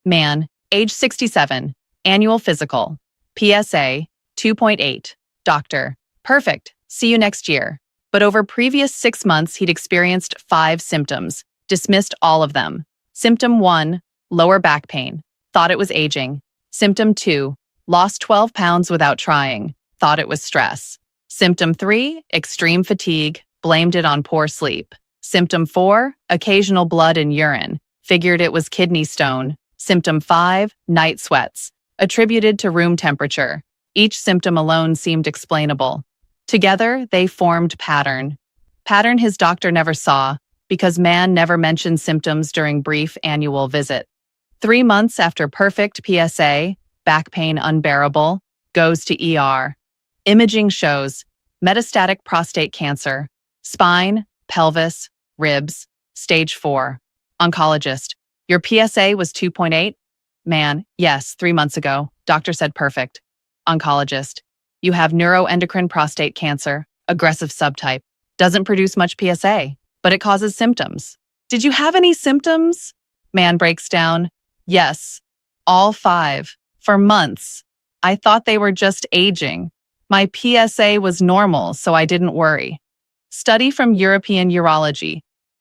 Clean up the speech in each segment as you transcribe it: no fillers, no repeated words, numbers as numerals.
Man, age 67, annual physical, PSA 2.8, doctor, perfect, see you next year. But over previous 6 months, he'd experienced 5 symptoms, dismissed all of them. Symptom 1, lower back pain, thought it was aging. Symptom 2, lost 12 pounds without trying, thought it was stress. Symptom 3, extreme fatigue, blamed it on poor sleep. Symptom 4, occasional blood in urine, figured it was kidney stone. Symptom 5, night sweats, attributed to room temperature. Each symptom alone seemed explainable. Together, they formed pattern. Pattern his doctor never saw, because man never mentioned symptoms during brief annual visit. 3 months after perfect PSA, back pain unbearable, goes to ER. Imaging shows metastatic prostate cancer, spine, pelvis, ribs, stage 4. Oncologist, your PSA was 2.8? Man, yes, 3 months ago. Doctor said perfect. Oncologist, you have neuroendocrine prostate cancer, aggressive subtype. Doesn't produce much PSA, but it causes symptoms. Did you have any symptoms? Man breaks down. Yes, all 5, for months. I thought they were just aging. My PSA was normal, so I didn't worry. Study from European Urology.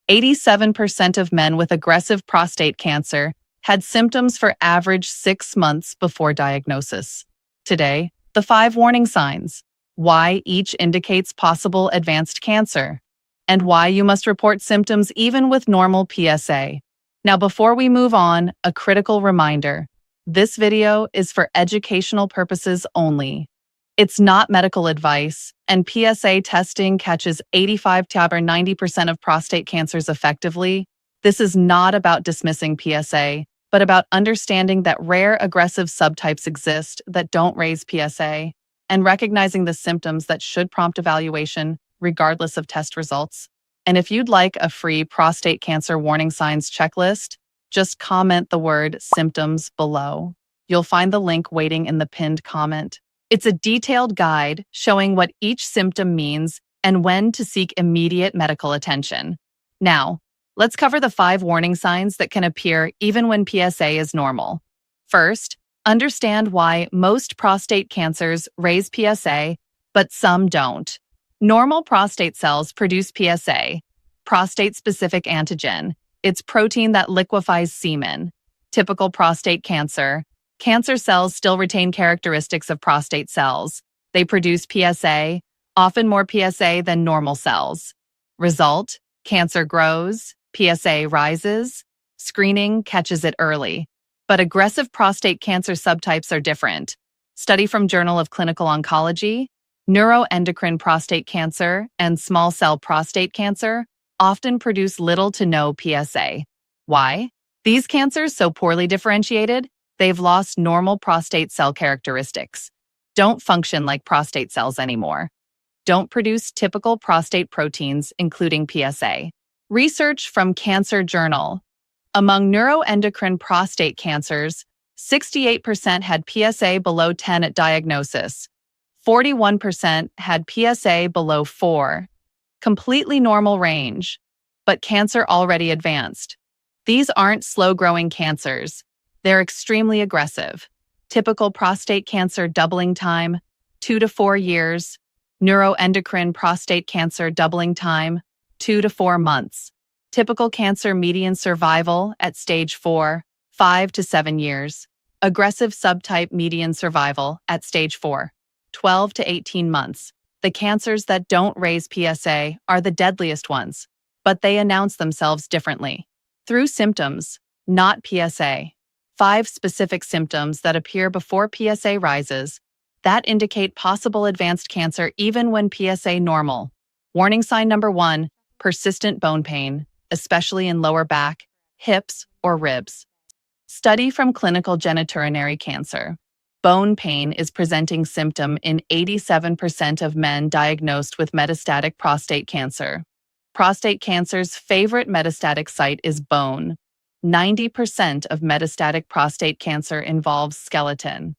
87% of men with aggressive prostate cancer had symptoms for average 6 months before diagnosis. Today, the 5 warning signs, why each indicates possible advanced cancer, and why you must report symptoms even with normal PSA. Now, before we move on, a critical reminder. This video is for educational purposes only. It's not medical advice, and PSA testing catches 85 to 90% of prostate cancers effectively. This is not about dismissing PSA, but about understanding that rare aggressive subtypes exist that don't raise PSA, and recognizing the symptoms that should prompt evaluation regardless of test results. And if you'd like a free prostate cancer warning signs checklist, just comment the word symptoms below. You'll find the link waiting in the pinned comment. It's a detailed guide showing what each symptom means and when to seek immediate medical attention. Now, let's cover the 5 warning signs that can appear even when PSA is normal. First, understand why most prostate cancers raise PSA, but some don't. Normal prostate cells produce PSA, prostate-specific antigen. It's protein that liquefies semen. Typical prostate cancer. Cancer cells still retain characteristics of prostate cells. They produce PSA, often more PSA than normal cells. Result, cancer grows, PSA rises, screening catches it early. But aggressive prostate cancer subtypes are different. Study from Journal of Clinical Oncology, neuroendocrine prostate cancer and small cell prostate cancer often produce little to no PSA. Why? These cancers, so poorly differentiated, they've lost normal prostate cell characteristics, don't function like prostate cells anymore, don't produce typical prostate proteins, including PSA. Research from Cancer Journal. Among neuroendocrine prostate cancers, 68% had PSA below 10 at diagnosis. 41% had PSA below 4. Completely normal range, but cancer already advanced. These aren't slow-growing cancers. They're extremely aggressive. Typical prostate cancer doubling time, 2 to 4 years. Neuroendocrine prostate cancer doubling time, 2 to 4 months. Typical cancer median survival at stage 4, 5 to 7 years. Aggressive subtype median survival at stage 4, 12 to 18 months. The cancers that don't raise PSA are the deadliest ones, but they announce themselves differently. Through symptoms, not PSA. 5 specific symptoms that appear before PSA rises that indicate possible advanced cancer even when PSA normal. Warning sign number 1, persistent bone pain, especially in lower back, hips, or ribs. Study from clinical genitourinary cancer. Bone pain is presenting symptom in 87% of men diagnosed with metastatic prostate cancer. Prostate cancer's favorite metastatic site is bone. 90% of metastatic prostate cancer involves skeleton.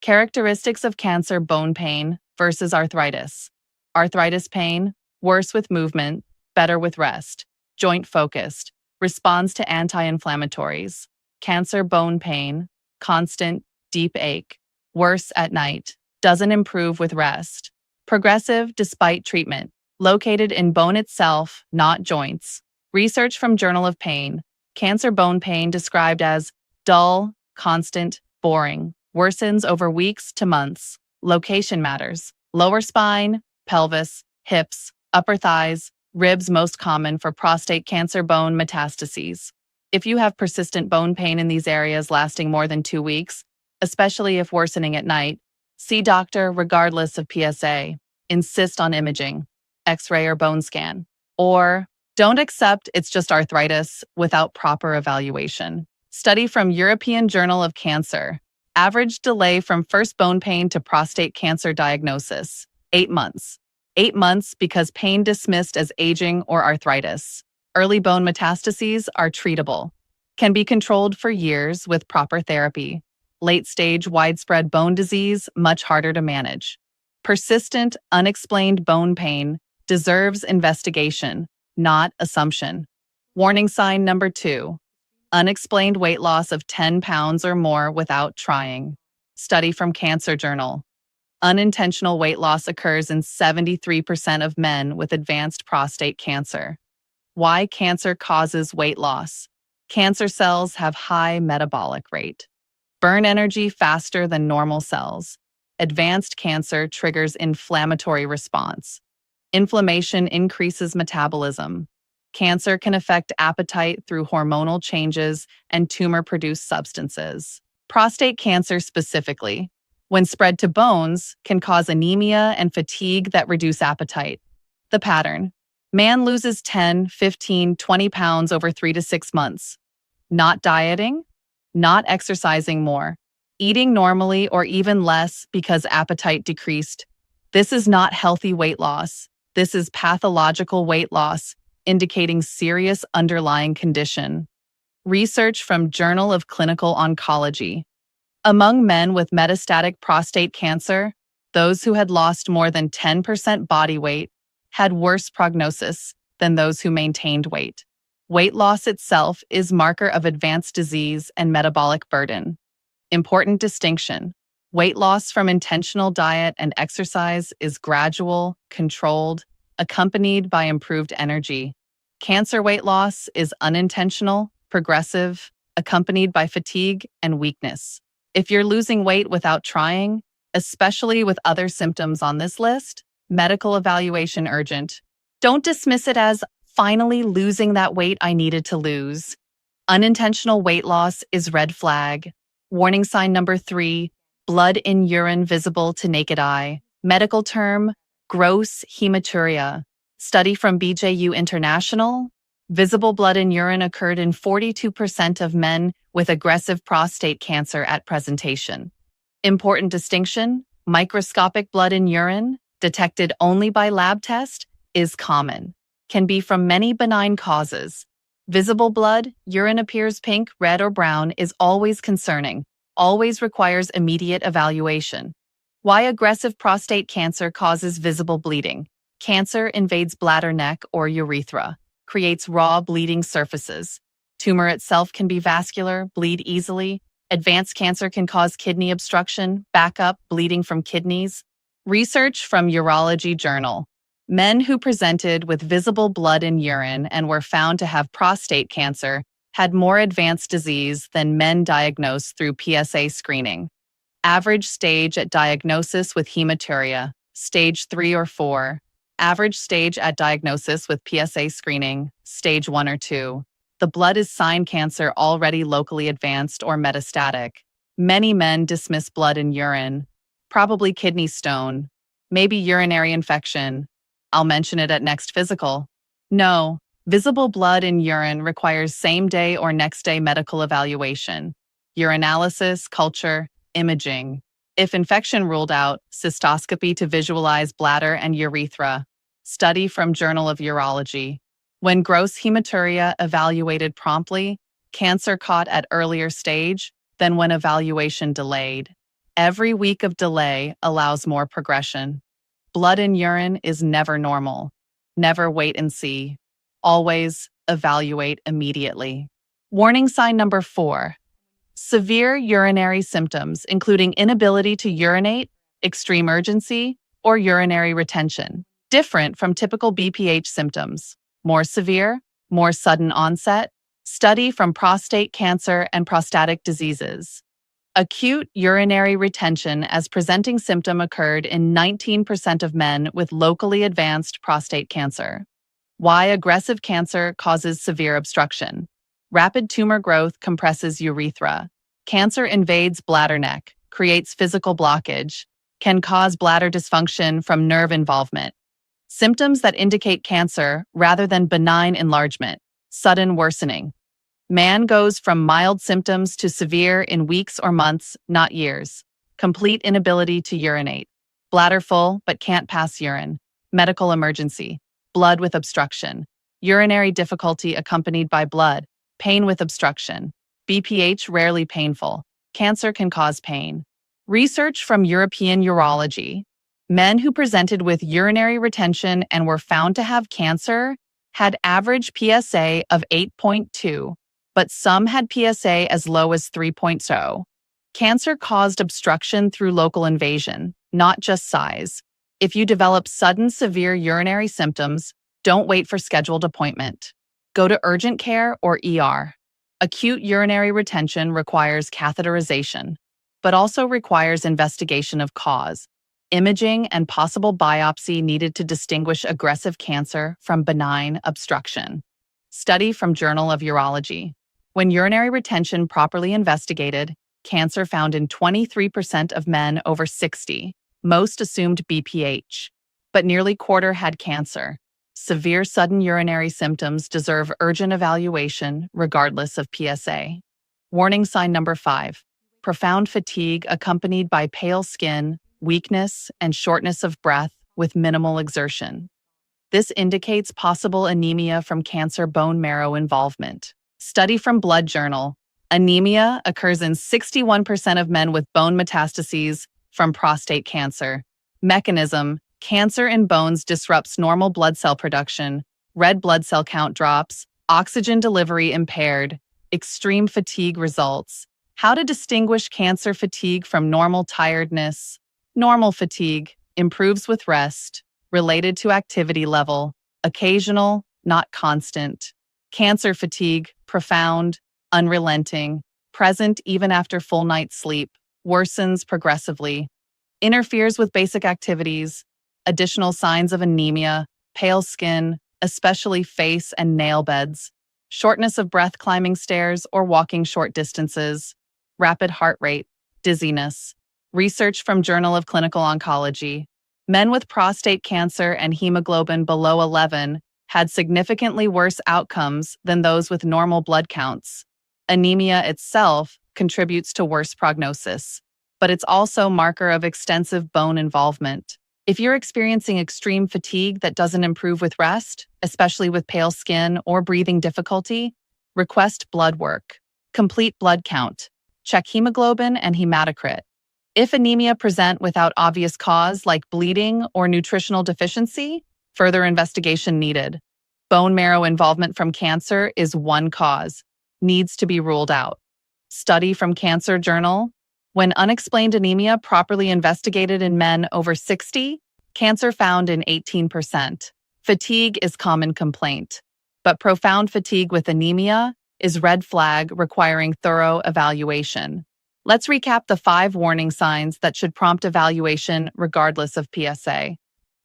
Characteristics of cancer bone pain versus arthritis. Arthritis pain, worse with movement, better with rest. Joint focused, responds to anti-inflammatories. cancer bone pain, constant, deep ache, worse at night, doesn't improve with rest. Progressive despite treatment, located in bone itself, not joints. Research from Journal of Pain. Cancer bone pain described as dull, constant, boring, worsens over weeks to months. Location matters. Lower spine, pelvis, hips, upper thighs, ribs most common for prostate cancer bone metastases. If you have persistent bone pain in these areas lasting more than 2 weeks, especially if worsening at night, see doctor regardless of PSA. Insist on imaging, X-ray or bone scan. Or don't accept it's just arthritis without proper evaluation. Study from European Journal of Cancer. Average delay from first bone pain to prostate cancer diagnosis, 8 months. 8 months because pain dismissed as aging or arthritis. Early bone metastases are treatable. Can be controlled for years with proper therapy. Late-stage widespread bone disease, much harder to manage. Persistent, unexplained bone pain deserves investigation, not assumption. Warning sign number 2. Unexplained weight loss of 10 pounds or more without trying. Study from Cancer Journal. Unintentional weight loss occurs in 73% of men with advanced prostate cancer. Why cancer causes weight loss? Cancer cells have high metabolic rate. Burn energy faster than normal cells. Advanced cancer triggers inflammatory response. Inflammation increases metabolism. Cancer can affect appetite through hormonal changes and tumor-produced substances. Prostate cancer specifically, when spread to bones, can cause anemia and fatigue that reduce appetite. The pattern: man loses 10, 15, 20 pounds over 3 to 6 months. Not dieting, not exercising more, eating normally or even less because appetite decreased. This is not healthy weight loss. This is pathological weight loss, indicating serious underlying condition. Research from Journal of Clinical Oncology. Among men with metastatic prostate cancer, those who had lost more than 10% body weight had worse prognosis than those who maintained weight. Weight loss itself is marker of advanced disease and metabolic burden. Important distinction: weight loss from intentional diet and exercise is gradual, controlled, accompanied by improved energy. Cancer weight loss is unintentional, progressive, accompanied by fatigue and weakness. If you're losing weight without trying, especially with other symptoms on this list, medical evaluation urgent. Don't dismiss it as finally losing that weight I needed to lose. Unintentional weight loss is red flag. Warning sign number 3, blood in urine visible to naked eye. Medical term, gross hematuria. Study from BJU International. Visible blood in urine occurred in 42% of men with aggressive prostate cancer at presentation. Important distinction: microscopic blood in urine, detected only by lab test, is common. Can be from many benign causes. Visible blood, urine appears pink, red, or brown, is always concerning, always requires immediate evaluation. Why aggressive prostate cancer causes visible bleeding? Cancer invades bladder, neck, or urethra, creates raw bleeding surfaces. Tumor itself can be vascular, bleed easily. Advanced cancer can cause kidney obstruction, backup, bleeding from kidneys. Research from Urology Journal. Men who presented with visible blood in urine and were found to have prostate cancer had more advanced disease than men diagnosed through PSA screening. Average stage at diagnosis with hematuria, stage 3 or 4. Average stage at diagnosis with PSA screening, stage 1 or 2. The blood is sign cancer already locally advanced or metastatic. Many men dismiss blood in urine. Probably kidney stone. Maybe urinary infection. I'll mention it at next physical. No, visible blood in urine requires same-day or next-day medical evaluation. Urinalysis, culture, imaging. If infection ruled out, cystoscopy to visualize bladder and urethra. Study from Journal of Urology. When gross hematuria evaluated promptly, cancer caught at earlier stage than when evaluation delayed. Every week of delay allows more progression. Blood in urine is never normal. Never wait and see. Always evaluate immediately. Warning sign number 4. Severe urinary symptoms, including inability to urinate, extreme urgency, or urinary retention, different from typical BPH symptoms. More severe, more sudden onset. Study from prostate cancer and prostatic diseases. Acute urinary retention as presenting symptom occurred in 19% of men with locally advanced prostate cancer. Why aggressive cancer causes severe obstruction. Rapid tumor growth compresses urethra. Cancer invades bladder neck, creates physical blockage, can cause bladder dysfunction from nerve involvement. Symptoms that indicate cancer rather than benign enlargement. Sudden worsening. Man goes from mild symptoms to severe in weeks or months, not years. Complete inability to urinate. Bladder full but can't pass urine. Medical emergency. Blood with obstruction. Urinary difficulty accompanied by blood. Pain with obstruction. BPH rarely painful. Cancer can cause pain. Research from European urology. Men who presented with urinary retention and were found to have cancer had average PSA of 8.2. But some had PSA as low as 3.0. Cancer caused obstruction through local invasion, not just size. If you develop sudden severe urinary symptoms, don't wait for scheduled appointment. Go to urgent care or ER. Acute urinary retention requires catheterization, but also requires investigation of cause, imaging, and possible biopsy needed to distinguish aggressive cancer from benign obstruction. Study from Journal of Urology. When urinary retention properly investigated, cancer found in 23% of men over 60. Most assumed BPH, but nearly quarter had cancer. Severe sudden urinary symptoms deserve urgent evaluation regardless of PSA. Warning sign number 5. Profound fatigue accompanied by pale skin, weakness, and shortness of breath with minimal exertion. This indicates possible anemia from cancer bone marrow involvement. Study from Blood Journal. Anemia occurs in 61% of men with bone metastases from prostate cancer. Mechanism: cancer in bones disrupts normal blood cell production, red blood cell count drops, oxygen delivery impaired, extreme fatigue results. How to distinguish cancer fatigue from normal tiredness. Normal fatigue improves with rest, related to activity level, occasional, not constant. Cancer fatigue, profound, unrelenting, present even after full night's sleep, worsens progressively, interferes with basic activities. Additional signs of anemia: pale skin, especially face and nail beds, shortness of breath climbing stairs or walking short distances, rapid heart rate, dizziness. Research from Journal of Clinical Oncology. Men with prostate cancer and hemoglobin below 11 had significantly worse outcomes than those with normal blood counts. Anemia itself contributes to worse prognosis, but it's also a marker of extensive bone involvement. If you're experiencing extreme fatigue that doesn't improve with rest, especially with pale skin or breathing difficulty, request blood work. Complete blood count. Check hemoglobin and hematocrit. If anemia present without obvious cause like bleeding or nutritional deficiency, further investigation needed. Bone marrow involvement from cancer is one cause, needs to be ruled out. Study from Cancer Journal. When unexplained anemia properly investigated in men over 60, cancer found in 18%. Fatigue is common complaint, but profound fatigue with anemia is red flag requiring thorough evaluation. Let's recap the 5 warning signs that should prompt evaluation regardless of PSA.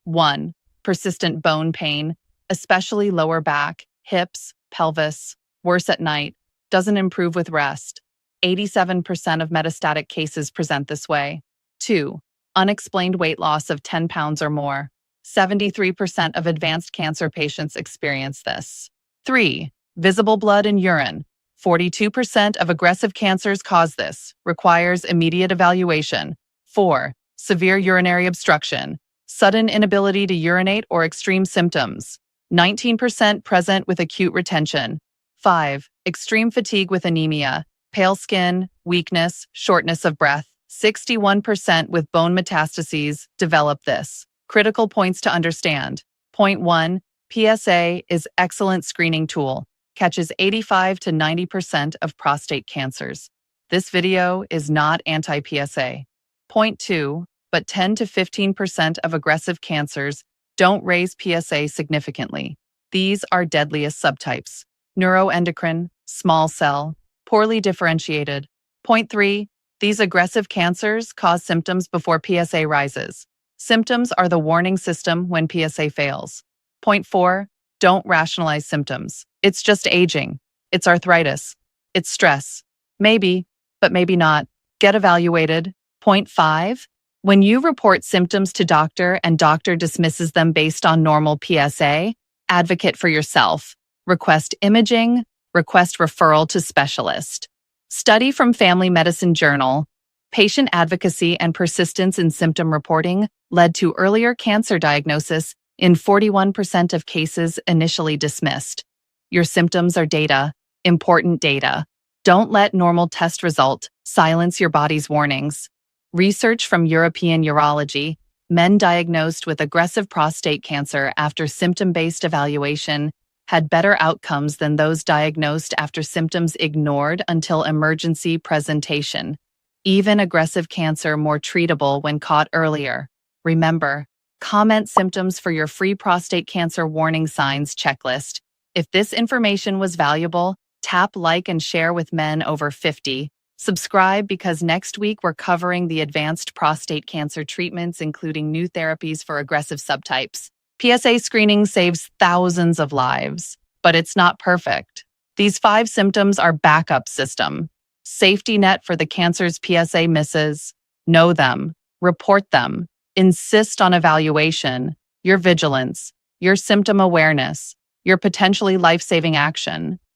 1. Persistent bone pain, especially lower back, hips, pelvis, worse at night, doesn't improve with rest. 87% of metastatic cases present this way. 2. Unexplained weight loss of 10 pounds or more. 73% of advanced cancer patients experience this. 3. Visible blood in urine. 42% of aggressive cancers cause this, requires immediate evaluation. 4. Severe urinary obstruction. Sudden inability to urinate or extreme symptoms. 19% present with acute retention. 5. Extreme fatigue with anemia. Pale skin, weakness, shortness of breath. 61% with bone metastases develop this. Critical points to understand. Point 1. PSA is excellent screening tool. Catches 85 to 90% of prostate cancers. This video is not anti-PSA. Point 2, but 10 to 15% of aggressive cancers don't raise PSA significantly. These are deadliest subtypes: neuroendocrine, small cell, poorly differentiated. Point 3, these aggressive cancers cause symptoms before PSA rises. Symptoms are the warning system when PSA fails. Point 4, don't rationalize symptoms. It's just aging. It's arthritis. It's stress. Maybe, but maybe not. Get evaluated. Point 5, when you report symptoms to doctor and doctor dismisses them based on normal PSA, advocate for yourself. Request imaging. Request referral to specialist. Study from Family Medicine Journal. Patient advocacy and persistence in symptom reporting led to earlier cancer diagnosis in 41% of cases initially dismissed. Your symptoms are data, important data. Don't let normal test result silence your body's warnings. Research from European Urology: men diagnosed with aggressive prostate cancer after symptom-based evaluation had better outcomes than those diagnosed after symptoms ignored until emergency presentation. Even aggressive cancer more treatable when caught earlier. Remember, comment symptoms for your free prostate cancer warning signs checklist. If this information was valuable, tap like and share with men over 50. Subscribe because next week we're covering the advanced prostate cancer treatments, including new therapies for aggressive subtypes. PSA screening saves thousands of lives, but it's not perfect. These 5 symptoms are backup system. Safety net for the cancers PSA misses. Know them. Report them. Insist on evaluation. Your vigilance. Your symptom awareness. Your potentially life-saving action.